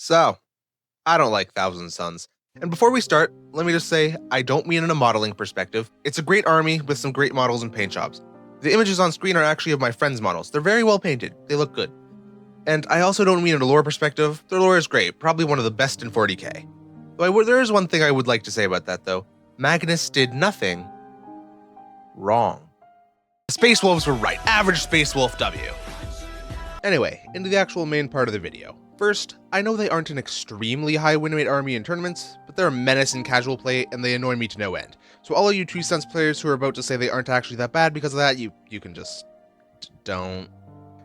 So, I don't like Thousand Suns. And before we start, let me just say, I don't mean in a modeling perspective. It's a great army with some great models and paint jobs. The images on screen are actually of my friends' models. They're very well painted. They look good. And I also don't mean in a lore perspective. Their lore is great, probably one of the best in 40k. Though there is one thing I would like to say about that though. Magnus did nothing wrong. The Space Wolves were right. Average Space Wolf W. Anyway, into the actual main part of the video. First, I know they aren't an extremely high win rate army in tournaments, but they're a menace in casual play and they annoy me to no end. So all of you 2 cents players who are about to say they aren't actually that bad because of that, you can just don't.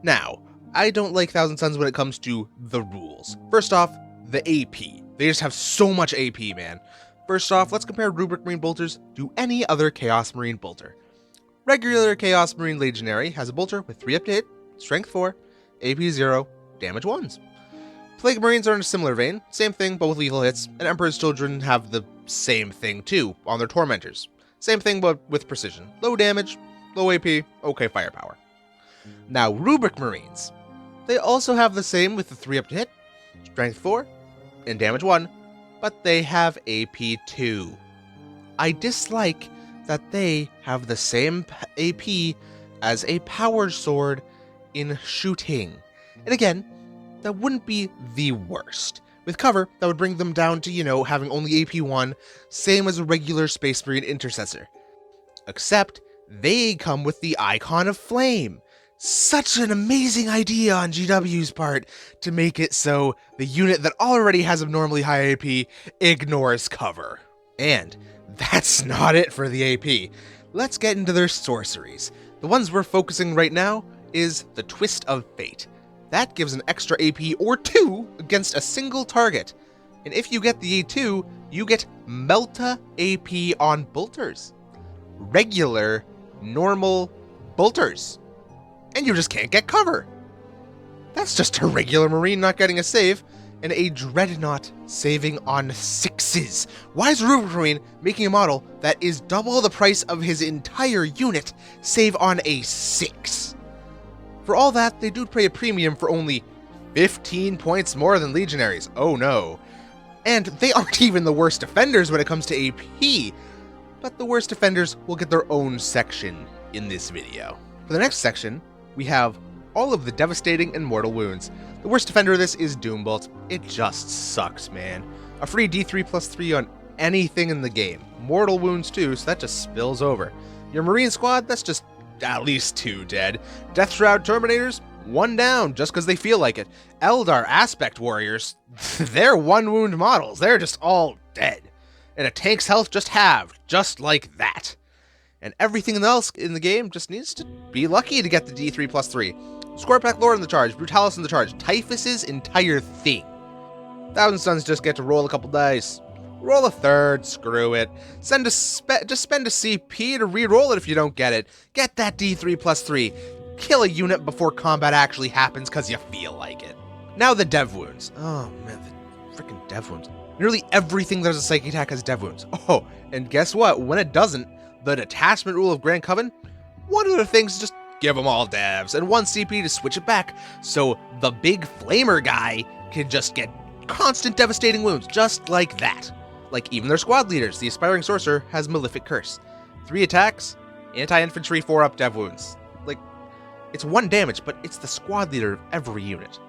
Now, I don't like Thousand Suns when it comes to the rules. First off, the AP. They just have so much AP, man. First off, let's compare Rubric Marine Bolters to any other Chaos Marine Bolter. Regular Chaos Marine Legionary has a Bolter with 3 up to hit, Strength 4, AP 0, Damage 1s. Plague Marines are in a similar vein, same thing but with lethal hits, and Emperor's Children have the same thing too on their Tormentors. Same thing but with precision. Low damage, low AP, okay firepower. Now Rubric Marines. They also have the same with the 3 up to hit, Strength 4, and Damage 1, but they have AP 2. I dislike that they have the same AP as a Power Sword in shooting. And again, that wouldn't be the worst. With cover, that would bring them down to, having only AP 1, same as a regular Space Marine Intercessor. Except, they come with the Icon of Flame. Such an amazing idea on GW's part to make it so the unit that already has abnormally high AP ignores cover. And that's not it for the AP. Let's get into their sorceries. The ones we're focusing right now is the Twist of Fate. That gives an extra AP or 2 against a single target. And if you get the A2, you get Melta AP on bolters. Regular, normal bolters. And you just can't get cover. That's just a regular Marine not getting a save, and a Dreadnought saving on 6s. Why is Rubric Marine making a model that is double the price of his entire unit save on a 6? For all that, they do pay a premium for only 15 points more than Legionaries. Oh no. And they aren't even the worst defenders when it comes to AP, but the worst defenders will get their own section in this video. For the next section, we have all of the devastating and mortal wounds. The worst defender of this is Doombolt. It just sucks, man. A free D3+3 on anything in the game. Mortal wounds too, so that just spills over. Your Marine squad, that's just at least 2 dead. Death Shroud Terminators, 1 down, just because they feel like it. Eldar Aspect Warriors, they're 1 wound models. They're just all dead. And a tank's health just halved, just like that. And everything else in the game just needs to be lucky to get the D3+3. Scorpack Lord in the charge, Brutalis in the charge, Typhus's entire thing. Thousand Suns just get to roll a couple dice. Roll a 3rd, screw it. Just spend a CP to re-roll it if you don't get it. Get that D3+3. Kill a unit before combat actually happens because you feel like it. Now the dev wounds. Oh man, the freaking dev wounds. Nearly everything that has a psychic attack has dev wounds. Oh, and guess what? When it doesn't, the detachment rule of Grand Coven, one of the things is just give them all devs and 1 CP to switch it back so the big flamer guy can just get constant devastating wounds just like that. Like even their squad leaders, the Aspiring Sorcerer has Malefic Curse. 3 attacks, anti-infantry 4 up dev wounds. Like, it's 1 damage, but it's the squad leader of every unit.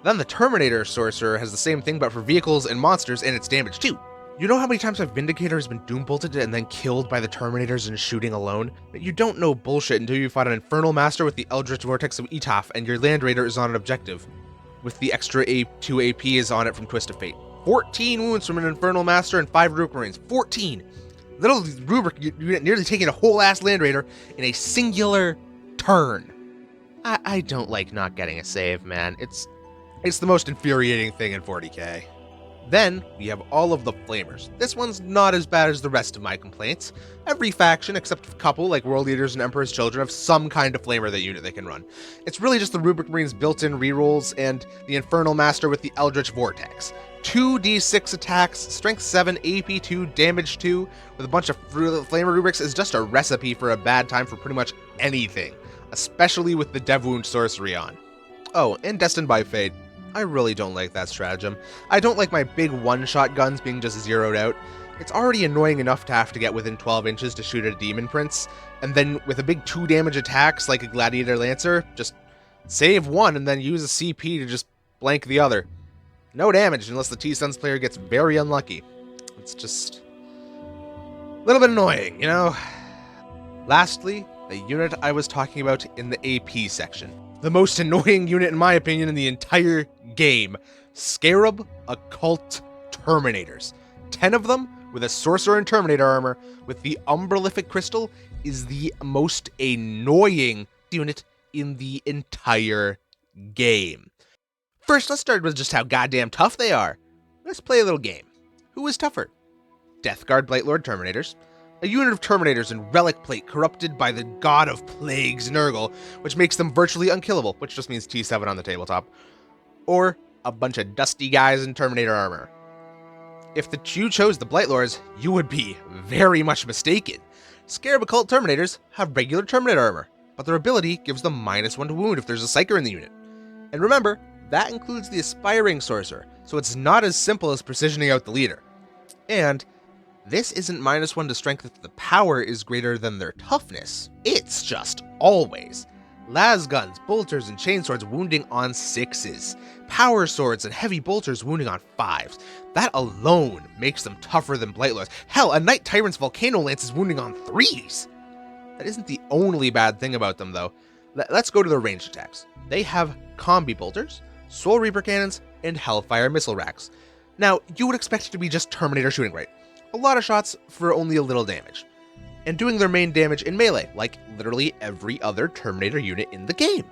Then the Terminator Sorcerer has the same thing but for vehicles and monsters and it's damage too. You know how many times my Vindicator has been doom-bolted and then killed by the Terminators in shooting alone? But you don't know bullshit until you fought an Infernal Master with the Eldritch Vortex of Etaf and your Land Raider is on an objective, with the extra 2 APs on it from Twist of Fate. 14 wounds from an Infernal Master and 5 Rubric Marines. 14! Little Rubric unit nearly taking a whole ass Land Raider in a singular turn. I don't like not getting a save, man. It's the most infuriating thing in 40k. Then, we have all of the Flamers. This one's not as bad as the rest of my complaints. Every faction, except a couple, like World Eaters and Emperor's Children, have some kind of Flamer that unit they can run. It's really just the Rubric Marines' built-in rerolls and the Infernal Master with the Eldritch Vortex. 2d6 attacks, Strength 7, AP 2, Damage 2, with a bunch of Flamer Rubrics is just a recipe for a bad time for pretty much anything, especially with the Dev Wound Sorcery on. Oh, and Destined by Fate. I really don't like that stratagem. I don't like my big one-shot guns being just zeroed out. It's already annoying enough to have to get within 12 inches to shoot at a demon prince, and then with a big 2 damage attacks like a gladiator lancer, just save one and then use a CP to just blank the other. No damage unless the T-Suns player gets very unlucky. It's just a little bit annoying, you know? Lastly, the unit I was talking about in the AP section. The most annoying unit in my opinion in the entire game. Scarab Occult Terminators. 10 of them with a Sorcerer and Terminator armor with the Umbralific Crystal is the most annoying unit in the entire game. First, let's start with just how goddamn tough they are. Let's play a little game. Who is tougher? Death Guard Blightlord Terminators, a unit of Terminators in Relic Plate corrupted by the God of Plagues Nurgle, which makes them virtually unkillable, which just means T7 on the tabletop, or a bunch of dusty guys in Terminator armor. If you chose the Blightlords, you would be very much mistaken. Scarab Occult Terminators have regular Terminator armor, but their ability gives them -1 to wound if there's a Psyker in the unit. And remember, that includes the Aspiring Sorcerer, so it's not as simple as precisioning out the leader. And this isn't -1 to strength if the power is greater than their toughness. It's just always. Las guns, bolters, and chainswords wounding on 6s. Power swords and heavy bolters wounding on 5s. That alone makes them tougher than Blightlords. Hell, a Knight Tyrant's Volcano Lance is wounding on 3s. That isn't the only bad thing about them though. Let's go to their ranged attacks. They have Combi Bolters, Soul Reaper Cannons, and Hellfire Missile Racks. Now, you would expect it to be just Terminator shooting right. A lot of shots for only a little damage. And doing their main damage in melee, like literally every other Terminator unit in the game.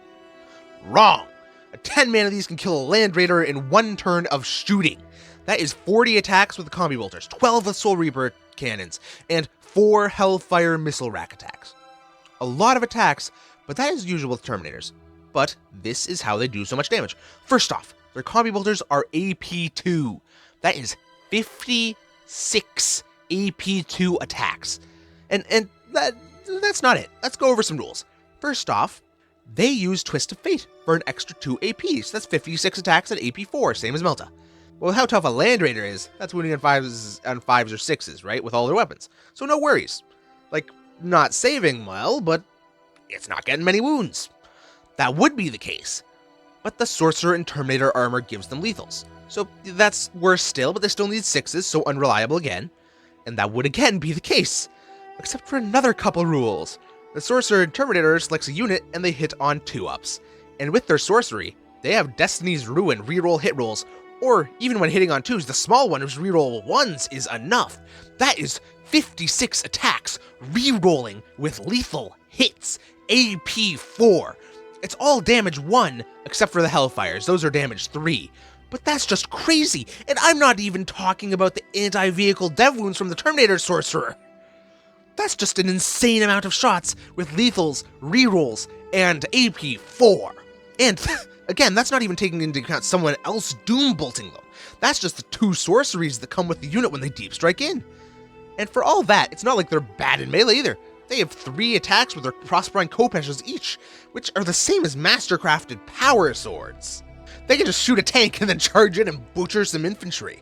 Wrong! A 10-man of these can kill a Land Raider in 1 turn of shooting. That is 40 attacks with the Combi Bolters, 12 with Soul Reaper Cannons, and 4 Hellfire Missile Rack attacks. A lot of attacks, but that is usual with Terminators. But this is how they do so much damage. First off, their Combi Bolters are AP2. That is 56 AP2 attacks. And that's not it. Let's go over some rules. First off, they use Twist of Fate for an extra 2 AP, so that's 56 attacks at AP4, same as Melta. Well, how tough a Land Raider is, that's wounding on 5s or 6s, right, with all their weapons. So no worries. Like, not saving well, but it's not getting many wounds. That would be the case. But the Sorcerer and Terminator armor gives them lethals. So that's worse still, but they still need 6s, so unreliable again. And that would again be the case. Except for another couple rules. The Sorcerer and Terminator selects a unit and they hit on 2-ups. And with their sorcery, they have Destiny's Ruin reroll hit rolls, or even when hitting on 2s, the small one whose reroll 1s is enough. That is 56 attacks rerolling with lethal hits, AP4. It's all damage 1, except for the Hellfires, those are damage 3. But that's just crazy, and I'm not even talking about the anti-vehicle dev wounds from the Terminator Sorcerer. That's just an insane amount of shots with lethals, rerolls, and AP4. And again, that's not even taking into account someone else doom bolting them. That's just the 2 sorceries that come with the unit when they deep strike in. And for all that, it's not like they're bad in melee either. They have 3 attacks with their Prospering Kopeshes each, which are the same as mastercrafted power swords. They can just shoot a tank and then charge in and butcher some infantry.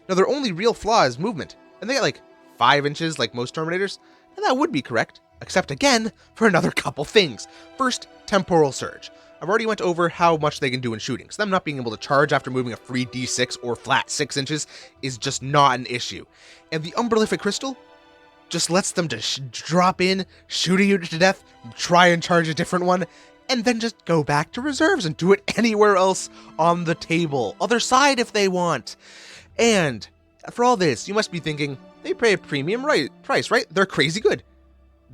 Now their only real flaw is movement, and they got like 5 inches like most Terminators, and that would be correct, except again, for another couple things. First, Temporal Surge. I've already went over how much they can do in shooting, so them not being able to charge after moving a free D6 or flat 6 inches is just not an issue. And the Umbralific Crystal just lets them just drop in, shoot a unit to death, try and charge a different one, and then just go back to reserves and do it anywhere else on the table. Other side if they want. And for all this, you must be thinking, they pay a premium price, right? They're crazy good.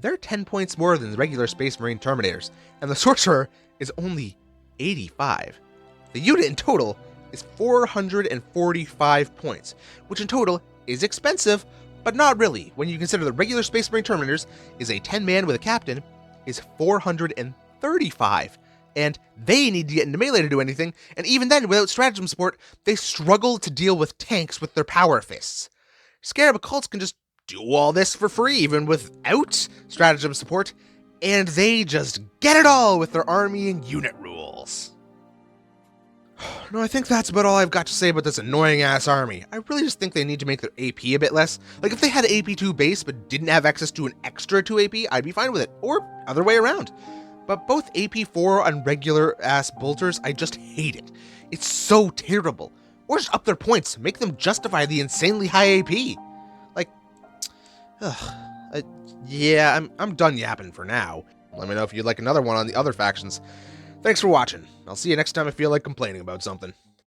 They're 10 points more than the regular Space Marine Terminators, and the Sorcerer is only 85. The unit in total is 445 points, which in total is expensive, but not really, when you consider the regular Space Marine Terminators is a 10-man with a captain, is 435, and they need to get into melee to do anything, and even then, without stratagem support, they struggle to deal with tanks with their power fists. Scarab Occults can just do all this for free, even without stratagem support, and they just get it all with their army and unit rules. No, I think that's about all I've got to say about this annoying-ass army. I really just think they need to make their AP a bit less. Like, if they had AP 2 base but didn't have access to an extra 2 AP, I'd be fine with it. Or other way around. But both AP 4 and regular-ass bolters, I just hate it. It's so terrible. Or just up their points, make them justify the insanely high AP. Like, yeah, I'm done yapping for now. Let me know if you'd like another one on the other factions. Thanks for watching. I'll see you next time I feel like complaining about something.